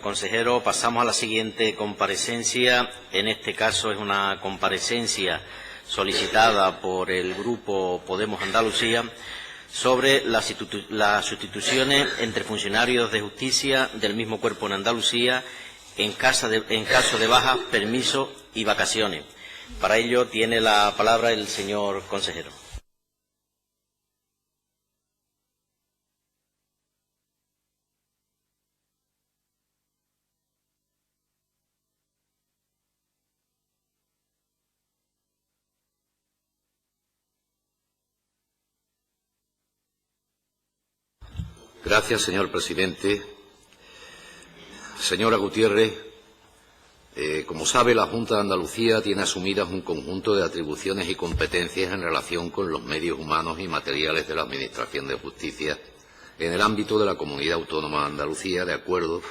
consejero. Pasamos a la siguiente comparecencia. En este caso es una comparecencia solicitada por el Grupo Podemos Andalucía sobre las sustituciones entre funcionarios de justicia del mismo cuerpo en Andalucía en caso de baja, permiso y vacaciones. Para ello tiene la palabra el señor consejero. Gracias, señor presidente. Señora Gutiérrez, como sabe, la Junta de Andalucía tiene asumidas un conjunto de atribuciones y competencias en relación con los medios humanos y materiales de la Administración de Justicia en el ámbito de la Comunidad Autónoma de Andalucía, de acuerdo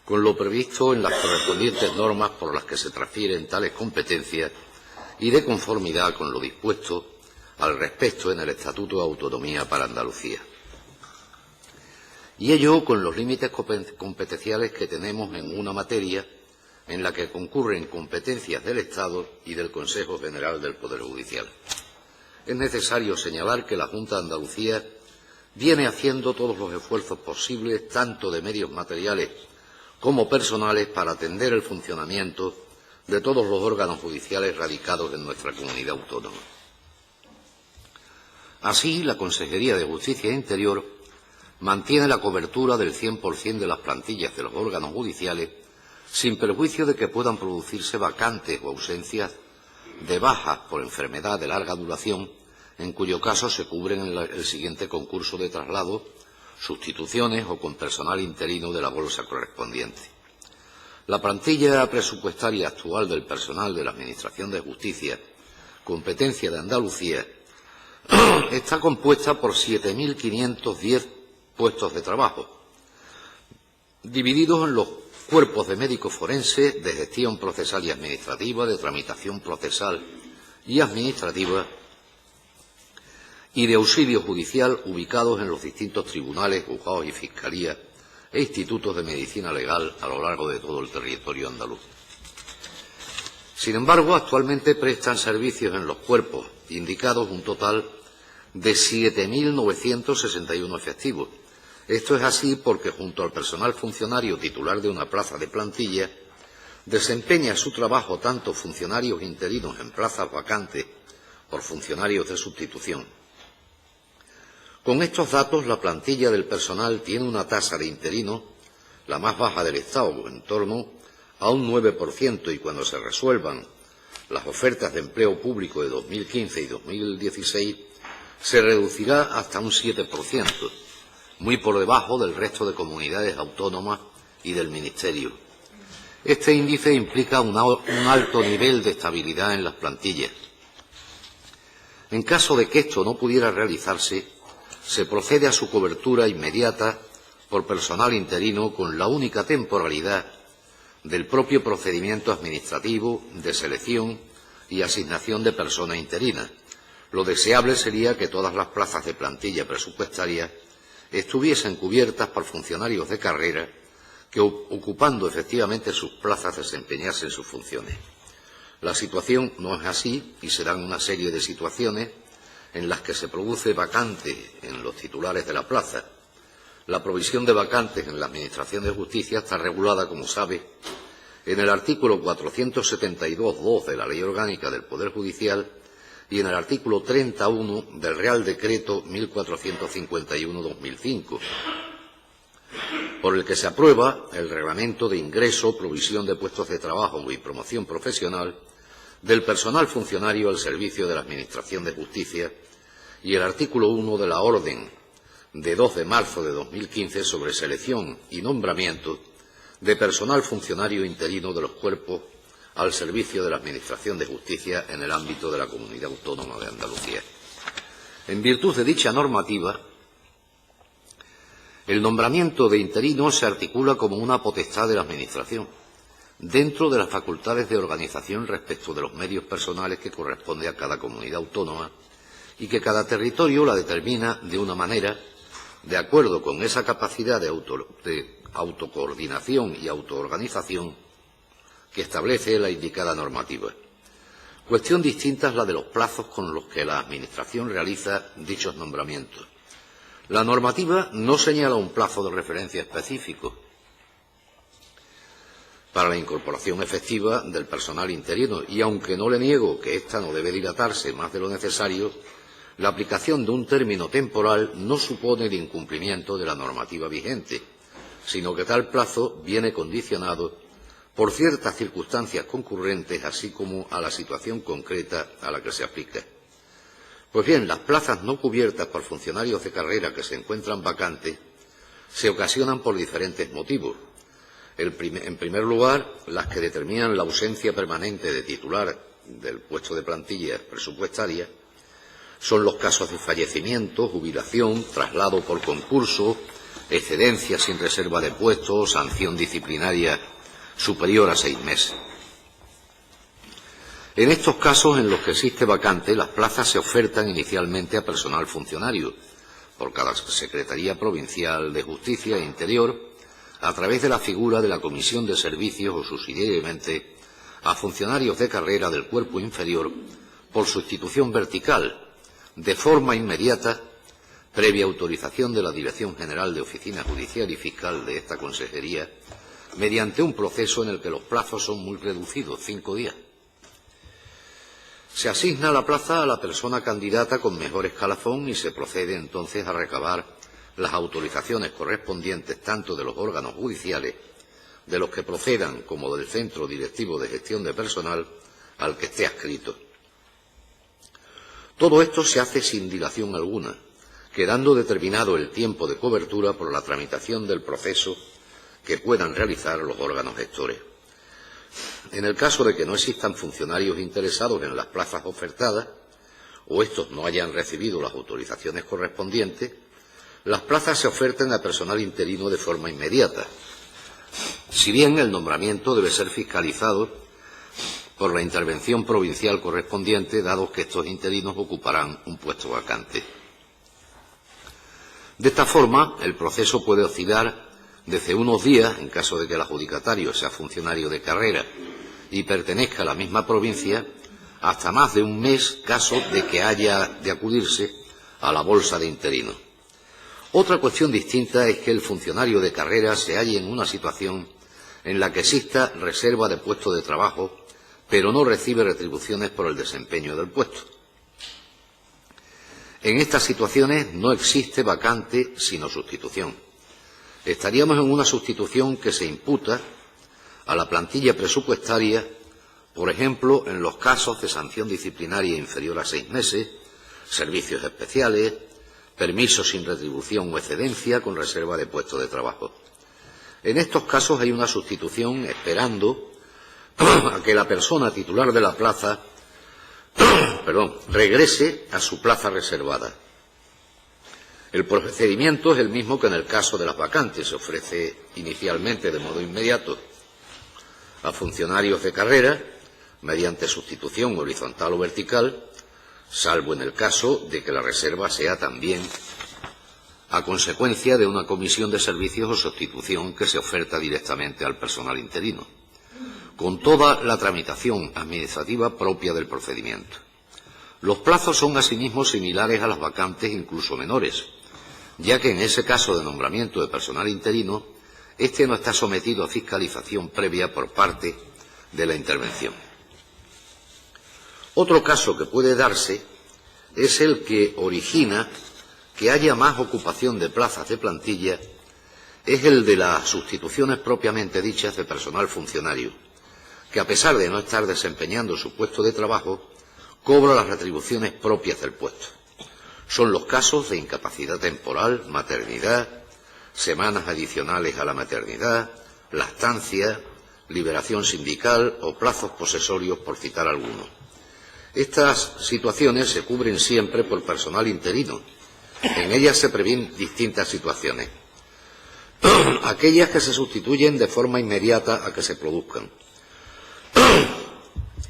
con lo previsto en las correspondientes normas por las que se transfieren tales competencias y de conformidad con lo dispuesto al respecto en el Estatuto de Autonomía para Andalucía. Y ello con los límites competenciales que tenemos en una materia en la que concurren competencias del Estado y del Consejo General del Poder Judicial. Es necesario señalar que la Junta de Andalucía viene haciendo todos los esfuerzos posibles, tanto de medios materiales como personales, para atender el funcionamiento de todos los órganos judiciales radicados en nuestra comunidad autónoma. Así, la Consejería de Justicia e Interior mantiene la cobertura del 100% de las plantillas de los órganos judiciales, sin perjuicio de que puedan producirse vacantes o ausencias de bajas por enfermedad de larga duración, en cuyo caso se cubren en el siguiente concurso de traslado, sustituciones o con personal interino de la bolsa correspondiente. La plantilla presupuestaria actual del personal de la Administración de Justicia, competencia de Andalucía, está compuesta por 7.510 puestos de trabajo, divididos en los cuerpos de médico forense, de gestión procesal y administrativa, de tramitación procesal y administrativa y de auxilio judicial, ubicados en los distintos tribunales, juzgados y fiscalías e institutos de medicina legal a lo largo de todo el territorio andaluz. Sin embargo, actualmente prestan servicios en los cuerpos indicados un total de 7.961 efectivos. Esto es así porque, junto al personal funcionario titular de una plaza de plantilla, desempeña su trabajo tanto funcionarios interinos en plazas vacantes por funcionarios de sustitución. Con estos datos, la plantilla del personal tiene una tasa de interinos, la más baja del Estado, en torno a un 9%, y cuando se resuelvan las ofertas de empleo público de 2015 y 2016, se reducirá hasta un 7%. Muy por debajo del resto de comunidades autónomas y del Ministerio. Este índice implica un alto nivel de estabilidad en las plantillas. En caso de que esto no pudiera realizarse, se procede a su cobertura inmediata por personal interino con la única temporalidad del propio procedimiento administrativo de selección y asignación de personas interinas. Lo deseable sería que todas las plazas de plantilla presupuestaria estuviesen cubiertas por funcionarios de carrera que, ocupando efectivamente sus plazas, desempeñasen sus funciones. La situación no es así y se dan una serie de situaciones en las que se produce vacante en los titulares de la plaza. La provisión de vacantes en la Administración de Justicia está regulada, como sabe, en el artículo 472.2 de la Ley Orgánica del Poder Judicial y en el artículo 31 del Real Decreto 1451/2005, por el que se aprueba el Reglamento de Ingreso, Provisión de Puestos de Trabajo y Promoción Profesional del personal funcionario al servicio de la Administración de Justicia, y el artículo 1 de la Orden de 2 de marzo de 2015 sobre selección y nombramiento de personal funcionario interino de los cuerpos al servicio de la Administración de Justicia en el ámbito de la Comunidad Autónoma de Andalucía. En virtud de dicha normativa, el nombramiento de interinos se articula como una potestad de la Administración, dentro de las facultades de organización respecto de los medios personales que corresponde a cada comunidad autónoma y que cada territorio la determina de una manera de acuerdo con esa capacidad de autocoordinación y autoorganización que establece la indicada normativa. Cuestión distinta es la de los plazos con los que la Administración realiza dichos nombramientos. La normativa no señala un plazo de referencia específico para la incorporación efectiva del personal interino y, aunque no le niego que ésta no debe dilatarse más de lo necesario, la aplicación de un término temporal no supone el incumplimiento de la normativa vigente, sino que tal plazo viene condicionado por ciertas circunstancias concurrentes, así como a la situación concreta a la que se aplica. Pues bien, las plazas no cubiertas por funcionarios de carrera que se encuentran vacantes se ocasionan por diferentes motivos. En primer lugar, las que determinan la ausencia permanente de titular del puesto de plantilla presupuestaria son los casos de fallecimiento, jubilación, traslado por concurso, excedencia sin reserva de puesto, sanción disciplinaria superior a 6 meses. En estos casos en los que existe vacante, las plazas se ofertan inicialmente a personal funcionario por cada Secretaría Provincial de Justicia e Interior, a través de la figura de la Comisión de Servicios o subsidiariamente a funcionarios de carrera del cuerpo inferior por sustitución vertical, de forma inmediata, previa autorización de la Dirección General de Oficina Judicial y Fiscal de esta Consejería, mediante un proceso en el que los plazos son muy reducidos, 5 días. Se asigna la plaza a la persona candidata con mejor escalafón y se procede entonces a recabar las autorizaciones correspondientes tanto de los órganos judiciales, de los que procedan, como del Centro Directivo de Gestión de Personal al que esté adscrito. Todo esto se hace sin dilación alguna, quedando determinado el tiempo de cobertura por la tramitación del proceso que puedan realizar los órganos gestores. En el caso de que no existan funcionarios interesados en las plazas ofertadas, o estos no hayan recibido las autorizaciones correspondientes, las plazas se ofertan a personal interino de forma inmediata, si bien el nombramiento debe ser fiscalizado por la intervención provincial correspondiente, dado que estos interinos ocuparán un puesto vacante. De esta forma, el proceso puede oscilar desde unos días, en caso de que el adjudicatario sea funcionario de carrera y pertenezca a la misma provincia, hasta más de un mes, caso de que haya de acudirse a la bolsa de interinos. Otra cuestión distinta es que el funcionario de carrera se halle en una situación en la que exista reserva de puesto de trabajo, pero no recibe retribuciones por el desempeño del puesto. En estas situaciones no existe vacante sino sustitución. Estaríamos en una sustitución que se imputa a la plantilla presupuestaria, por ejemplo, en los casos de sanción disciplinaria inferior a 6 meses, servicios especiales, permisos sin retribución o excedencia con reserva de puesto de trabajo. En estos casos hay una sustitución esperando a que la persona titular de la plaza regrese a su plaza reservada. El procedimiento es el mismo que en el caso de las vacantes. Se ofrece inicialmente de modo inmediato a funcionarios de carrera mediante sustitución horizontal o vertical, salvo en el caso de que la reserva sea también a consecuencia de una comisión de servicios o sustitución que se oferta directamente al personal interino, con toda la tramitación administrativa propia del procedimiento. Los plazos son asimismo similares a las vacantes, incluso menores, ya que en ese caso de nombramiento de personal interino, éste no está sometido a fiscalización previa por parte de la intervención. Otro caso que puede darse es el que origina que haya más ocupación de plazas de plantilla, es el de las sustituciones propiamente dichas de personal funcionario, que a pesar de no estar desempeñando su puesto de trabajo, cobra las retribuciones propias del puesto. Son los casos de incapacidad temporal, maternidad, semanas adicionales a la maternidad, lactancia, liberación sindical o plazos posesorios, por citar algunos. Estas situaciones se cubren siempre por personal interino. En ellas se prevén distintas situaciones. Aquellas que se sustituyen de forma inmediata a que se produzcan.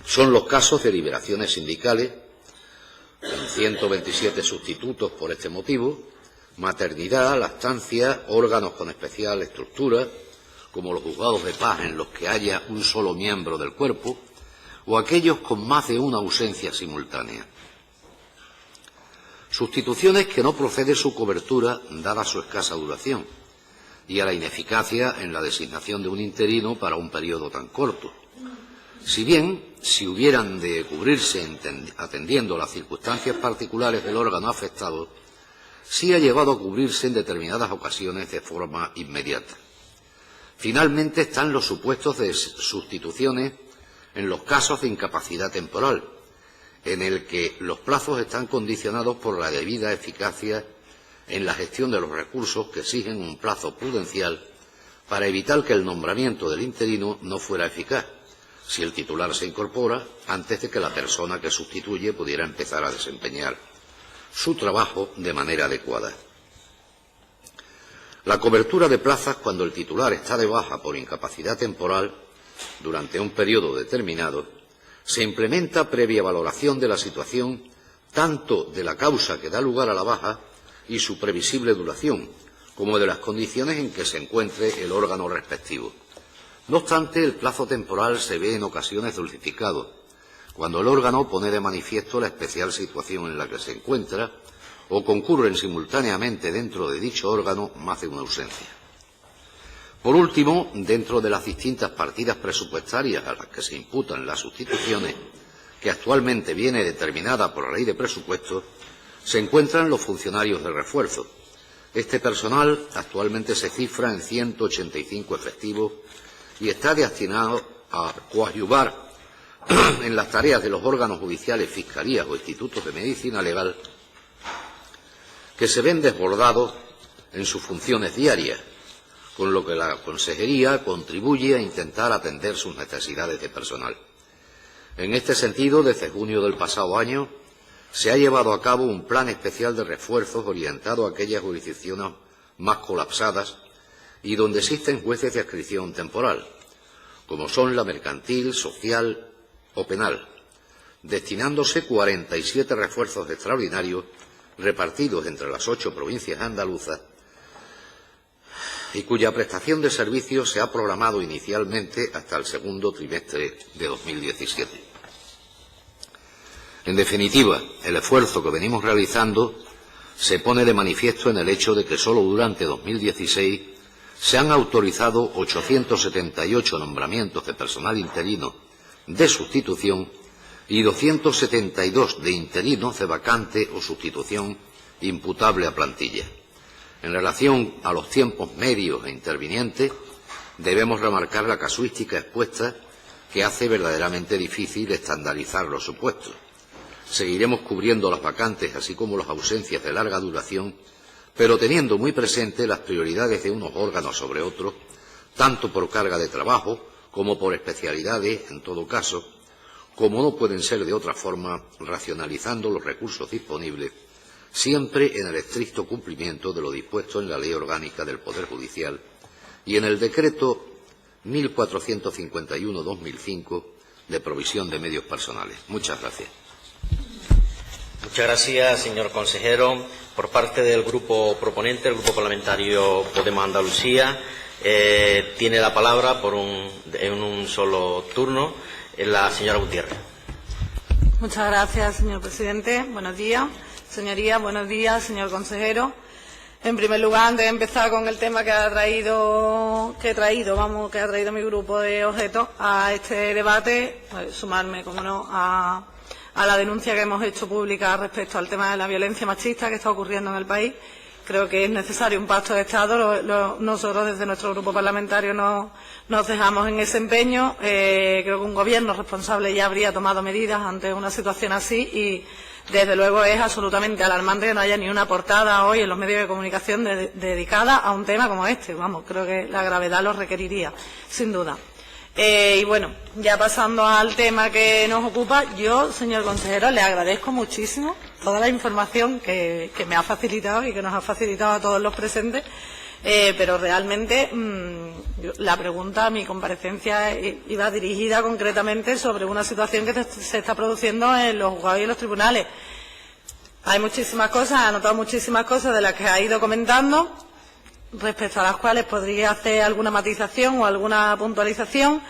Son los casos de liberaciones sindicales, con 127 sustitutos por este motivo, maternidad, lactancia, órganos con especial estructura, como los juzgados de paz en los que haya un solo miembro del cuerpo, o aquellos con más de una ausencia simultánea. Sustituciones que no procede su cobertura, dada su escasa duración, y a la ineficacia en la designación de un interino para un periodo tan corto. Si bien, si hubieran de cubrirse atendiendo las circunstancias particulares del órgano afectado, sí ha llegado a cubrirse en determinadas ocasiones de forma inmediata. Finalmente están los supuestos de sustituciones en los casos de incapacidad temporal, en el que los plazos están condicionados por la debida eficacia en la gestión de los recursos que exigen un plazo prudencial para evitar que el nombramiento del interino no fuera eficaz, si el titular se incorpora antes de que la persona que sustituye pudiera empezar a desempeñar su trabajo de manera adecuada. La cobertura de plazas cuando el titular está de baja por incapacidad temporal durante un periodo determinado se implementa previa valoración de la situación, tanto de la causa que da lugar a la baja y su previsible duración, como de las condiciones en que se encuentre el órgano respectivo. No obstante, el plazo temporal se ve en ocasiones dulcificado, cuando el órgano pone de manifiesto la especial situación en la que se encuentra o concurren simultáneamente dentro de dicho órgano más de una ausencia. Por último, dentro de las distintas partidas presupuestarias a las que se imputan las sustituciones, que actualmente viene determinada por la Ley de Presupuestos, se encuentran los funcionarios de refuerzo. Este personal actualmente se cifra en 185 efectivos y está destinado a coadyuvar en las tareas de los órganos judiciales, fiscalías o institutos de medicina legal que se ven desbordados en sus funciones diarias, con lo que la Consejería contribuye a intentar atender sus necesidades de personal. En este sentido, desde junio del pasado año, se ha llevado a cabo un plan especial de refuerzos orientado a aquellas jurisdicciones más colapsadas y donde existen jueces de adscripción temporal, como son la mercantil, social o penal, destinándose 47 refuerzos extraordinarios repartidos entre las 8 provincias andaluzas y cuya prestación de servicios se ha programado inicialmente hasta el segundo trimestre de 2017. En definitiva, el esfuerzo que venimos realizando se pone de manifiesto en el hecho de que solo durante 2016 se han autorizado 878 nombramientos de personal interino de sustitución y 272 de interinos de vacante o sustitución imputable a plantilla. En relación a los tiempos medios e intervinientes, debemos remarcar la casuística expuesta que hace verdaderamente difícil estandarizar los supuestos. Seguiremos cubriendo las vacantes, así como las ausencias de larga duración, pero teniendo muy presente las prioridades de unos órganos sobre otros, tanto por carga de trabajo como por especialidades, en todo caso, como no pueden ser de otra forma, racionalizando los recursos disponibles, siempre en el estricto cumplimiento de lo dispuesto en la Ley Orgánica del Poder Judicial y en el Decreto 1451/2005 de provisión de medios personales. Muchas gracias. Muchas gracias, señor consejero. Por parte del grupo proponente, el Grupo Parlamentario Podemos Andalucía, tiene la palabra en un solo turno la señora Gutiérrez. Muchas gracias, señor presidente. Buenos días, señorías. Buenos días, señor consejero. En primer lugar, antes de empezar con el tema que ha traído mi grupo de objetos a este debate, pues, sumarme, como no, a la denuncia que hemos hecho pública respecto al tema de la violencia machista que está ocurriendo en el país. Creo que es necesario un pacto de Estado. Nosotros desde nuestro grupo parlamentario nos dejamos en ese empeño. Creo que un gobierno responsable ya habría tomado medidas ante una situación así y desde luego es absolutamente alarmante que no haya ni una portada hoy en los medios de comunicación dedicada a un tema como este. Vamos, creo que la gravedad lo requeriría, sin duda. Y bueno, ya pasando al tema que nos ocupa, yo, señor consejero, le agradezco muchísimo toda la información que me ha facilitado y que nos ha facilitado a todos los presentes, pero realmente la pregunta, mi comparecencia iba dirigida concretamente sobre una situación que se está produciendo en los juzgados y en los tribunales. Hay muchísimas cosas, he anotado muchísimas cosas de las que ha ido comentando, respecto a las cuales podría hacer alguna matización o alguna puntualización,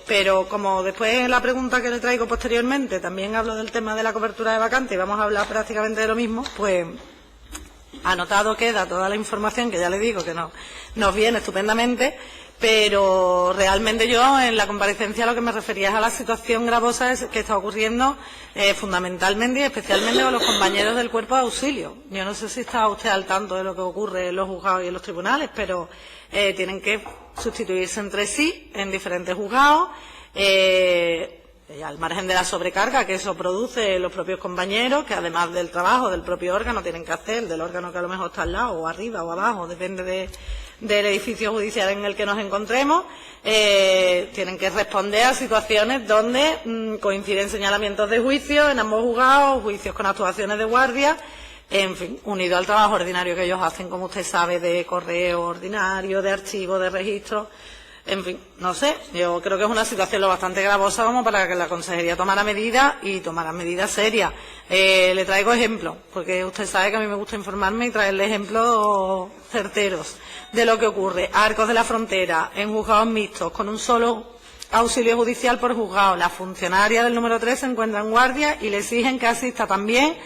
pero como después en la pregunta que le traigo posteriormente también hablo del tema de la cobertura de vacantes y vamos a hablar prácticamente de lo mismo, pues anotado queda toda la información que ya le digo que nos viene estupendamente, pero realmente yo en la comparecencia a lo que me refería es a la situación gravosa que está ocurriendo fundamentalmente y especialmente con los compañeros del cuerpo de auxilio. Yo no sé si está usted al tanto de lo que ocurre en los juzgados y en los tribunales, pero tienen que sustituirse entre sí en diferentes juzgados, al margen de la sobrecarga que eso produce los propios compañeros, que además del trabajo del propio órgano tienen que hacer, del órgano que a lo mejor está al lado, o arriba o abajo, depende del edificio judicial en el que nos encontremos, tienen que responder a situaciones donde coinciden señalamientos de juicio en ambos juzgados, juicios con actuaciones de guardia, en fin, unido al trabajo ordinario que ellos hacen, como usted sabe, de correo ordinario, de archivo, de registro. En fin, no sé, yo creo que es una situación lo bastante gravosa como para que la Consejería tomara medidas y tomara medidas serias. Le traigo ejemplos, porque usted sabe que a mí me gusta informarme y traerle ejemplos certeros de lo que ocurre. Arcos de la Frontera, en juzgados mixtos, con un solo auxilio judicial por juzgado. La funcionaria del número 3 se encuentra en guardia y le exigen que asista también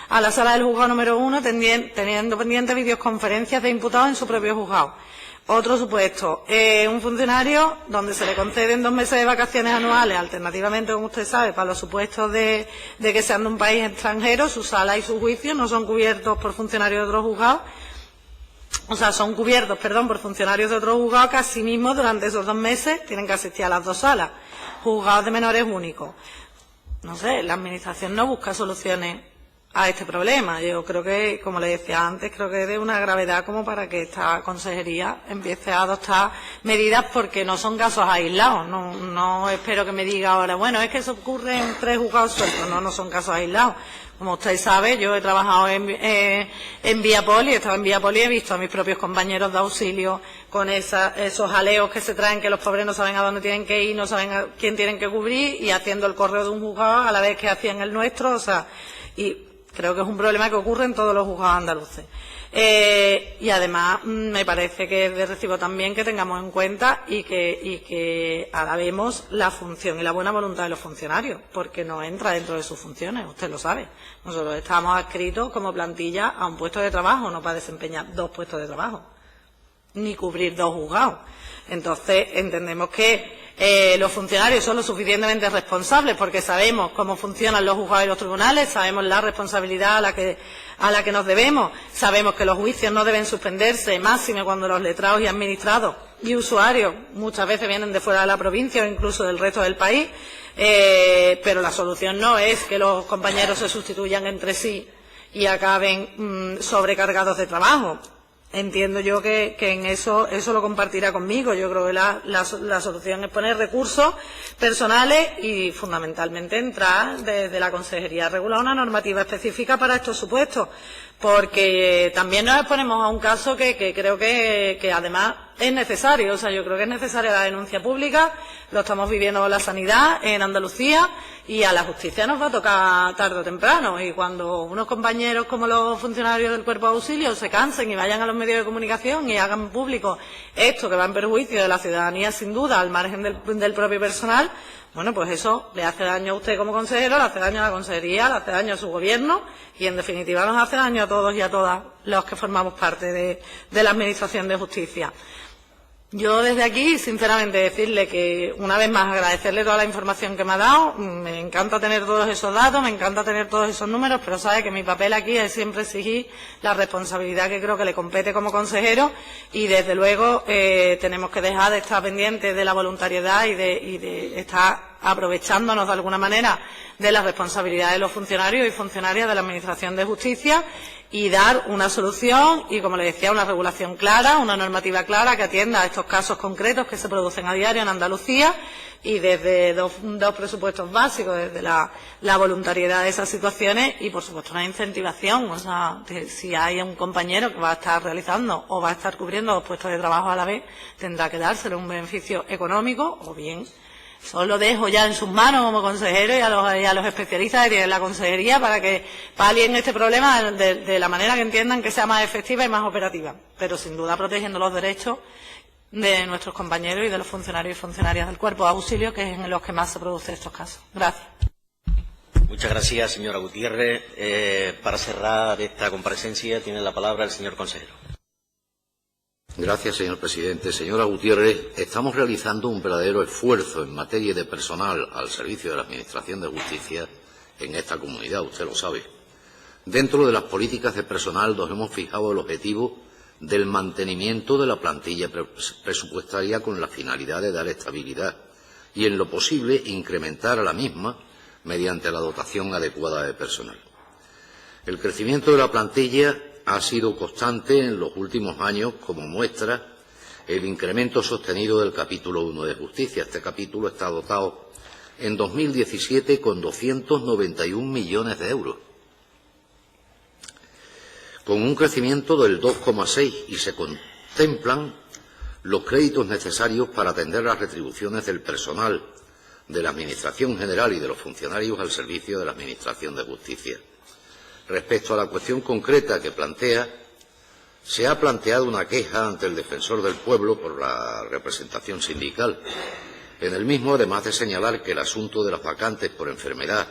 a la sala del juzgado número 1, teniendo pendientes videoconferencias de imputados en su propio juzgado. Otro supuesto, un funcionario donde se le conceden 2 meses de vacaciones anuales, alternativamente, como usted sabe, para los supuestos de que sean de un país extranjero, su sala y su juicio no son cubiertos por funcionarios de otros juzgados, o sea, son cubiertos, por funcionarios de otros juzgados que asimismo durante esos 2 meses tienen que asistir a las 2 salas, juzgados de menores únicos. No sé, la Administración no busca soluciones a este problema. Yo creo que, como le decía antes, creo que es de una gravedad como para que esta consejería empiece a adoptar medidas, porque no son casos aislados. No espero que me diga ahora, bueno, es que eso ocurre en 3 juzgados sueltos. No son casos aislados. Como usted sabe, yo he trabajado en Vía Poli, he estado en Vía Poli y he visto a mis propios compañeros de auxilio con esos jaleos que se traen, que los pobres no saben a dónde tienen que ir, no saben a quién tienen que cubrir, y haciendo el correo de un juzgado a la vez que hacían el nuestro, o sea, y creo que es un problema que ocurre en todos los juzgados andaluces. Y además me parece que es de recibo también que tengamos en cuenta y que alabemos la función y la buena voluntad de los funcionarios, porque no entra dentro de sus funciones, usted lo sabe. Nosotros estamos adscritos como plantilla a un puesto de trabajo, no para desempeñar 2 puestos de trabajo, ni cubrir 2 juzgados. Entonces entendemos que los funcionarios son lo suficientemente responsables, porque sabemos cómo funcionan los juzgados y los tribunales, sabemos la responsabilidad a la que nos debemos, sabemos que los juicios no deben suspenderse, máxime cuando los letrados y administrados y usuarios muchas veces vienen de fuera de la provincia o incluso del resto del país, pero la solución no es que los compañeros se sustituyan entre sí y acaben sobrecargados de trabajo. Entiendo yo que en eso lo compartirá conmigo. Yo creo que la solución es poner recursos personales y fundamentalmente entrar desde la Consejería a regular una normativa específica para estos supuestos, porque también nos exponemos a un caso que creo que además es necesario. O sea, yo creo que es necesaria la denuncia pública, lo estamos viviendo con la sanidad en Andalucía y a la justicia nos va a tocar tarde o temprano, y cuando unos compañeros como los funcionarios del cuerpo de auxilio se cansen y vayan a los medios de comunicación y hagan público esto que va en perjuicio de la ciudadanía sin duda, al margen del propio personal, bueno, pues eso le hace daño a usted como consejero, le hace daño a la consejería, le hace daño a su gobierno y en definitiva nos hace daño a todos y a todas los que formamos parte de la Administración de Justicia. Yo desde aquí, sinceramente, decirle que, una vez más, agradecerle toda la información que me ha dado. Me encanta tener todos esos datos, me encanta tener todos esos números, pero sabe que mi papel aquí es siempre exigir la responsabilidad que creo que le compete como consejero y, desde luego, tenemos que dejar de estar pendientes de la voluntariedad y de estar aprovechándonos de alguna manera de la responsabilidad de los funcionarios y funcionarias de la Administración de Justicia y dar una solución y, como le decía, una regulación clara, una normativa clara que atienda a estos casos concretos que se producen a diario en Andalucía y desde dos presupuestos básicos, desde la voluntariedad de esas situaciones y, por supuesto, una incentivación. O sea, si hay un compañero que va a estar realizando o va a estar cubriendo 2 puestos de trabajo a la vez, tendrá que dársele un beneficio económico o bien Eso lo dejo ya en sus manos como consejero y a los especialistas que tienen la consejería para que palien este problema de la manera que entiendan que sea más efectiva y más operativa, pero sin duda protegiendo los derechos de nuestros compañeros y de los funcionarios y funcionarias del cuerpo de auxilio, que es en los que más se producen estos casos. Gracias. Muchas gracias, señora Gutiérrez. Para cerrar esta comparecencia tiene la palabra el señor consejero. Gracias, señor presidente. Señora Gutiérrez, estamos realizando un verdadero esfuerzo en materia de personal al servicio de la Administración de Justicia en esta comunidad, usted lo sabe. Dentro de las políticas de personal nos hemos fijado el objetivo del mantenimiento de la plantilla presupuestaria con la finalidad de dar estabilidad y, en lo posible, incrementar a la misma mediante la dotación adecuada de personal. El crecimiento de la plantilla ha sido constante en los últimos años, como muestra el incremento sostenido del capítulo 1 de Justicia. Este capítulo está dotado en 2017 con 291 millones de euros, con un crecimiento del 2,6, y se contemplan los créditos necesarios para atender las retribuciones del personal de la Administración General y de los funcionarios al servicio de la Administración de Justicia. Respecto a la cuestión concreta que plantea, se ha planteado una queja ante el Defensor del Pueblo por la representación sindical. En el mismo, además de señalar que el asunto de las vacantes por enfermedad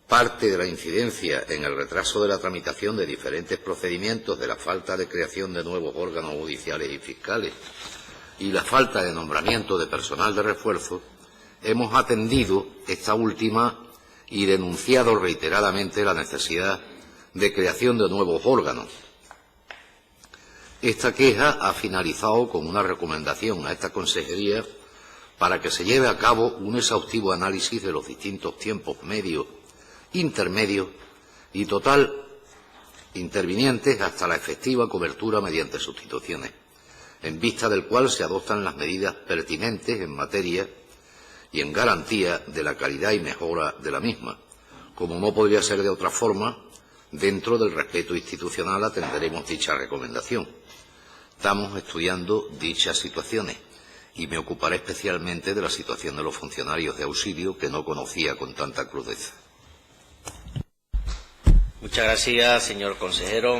parte de la incidencia en el retraso de la tramitación de diferentes procedimientos, de la falta de creación de nuevos órganos judiciales y fiscales y la falta de nombramiento de personal de refuerzo, hemos atendido esta última y denunciado reiteradamente la necesidad de creación de nuevos órganos. Esta queja ha finalizado con una recomendación a esta consejería para que se lleve a cabo un exhaustivo análisis de los distintos tiempos medios, intermedios y total intervinientes hasta la efectiva cobertura mediante sustituciones, en vista del cual se adoptan las medidas pertinentes en materia y en garantía de la calidad y mejora de la misma. Como no podría ser de otra forma, dentro del respeto institucional atenderemos dicha recomendación. Estamos estudiando dichas situaciones y me ocuparé especialmente de la situación de los funcionarios de auxilio, que no conocía con tanta crudeza. Muchas gracias, señor consejero.